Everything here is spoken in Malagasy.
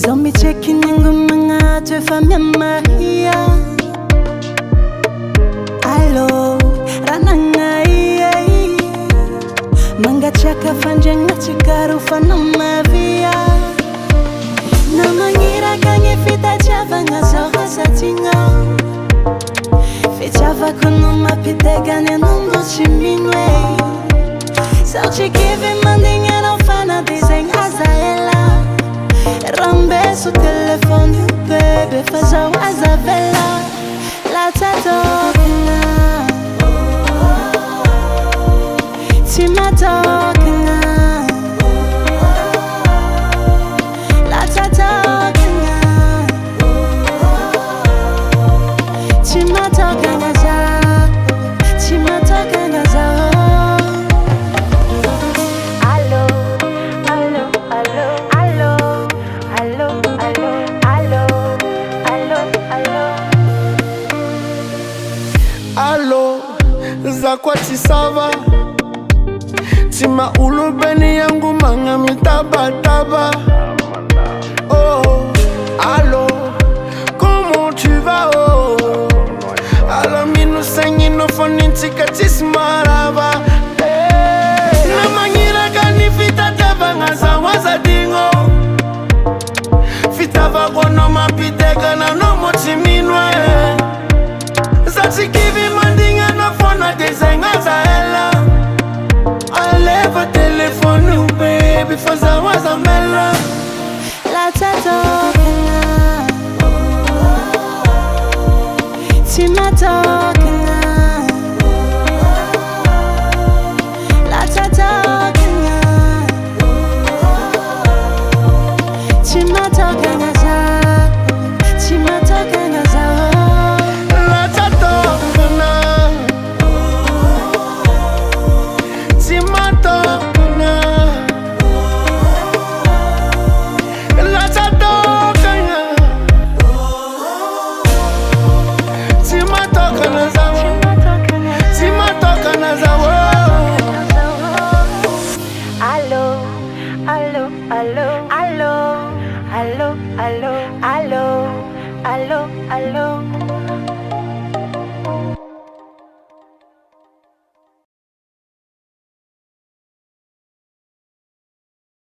Zombie checking yangu mga tufa memahia. Alo, rananga iya. Manga chaka fanjanga chikaru fanama via. Namangira kange fita chava nga zoha satinga. Fechava kuno mapitega ne nungo chiminwe. Sauchi give mandinga no fana desenho azaela. Rambe su telefone, baby, faz a azavela. La tadokna, tima dokna. La tadokna, tima dokna za, tima dokna za. Allo, allo, allo, allo. Allo, allo, allo, allo, allo. Allo, zakwati sava. Tima ulubeni yangu manga mitaba taba. Oh, allo, comment tu vas? Oh, allo minu sengi no foninti katis marava. Na mangira kani fita taba ngaza waza dingo. Fitava kono mapiteka na no mochiminwe. Zati kivi mandinga no fona desenga zaela. Aleva telefone baby faza waza mela. La tadokna, tima dokna. La tadokna, tima dokna za, tima dokna za. La tadokna, tima dokna. La tadokna, tima dokna za, tima dokna za. Allo, allo, allo, allo, allo, allo, allo, allo, allo.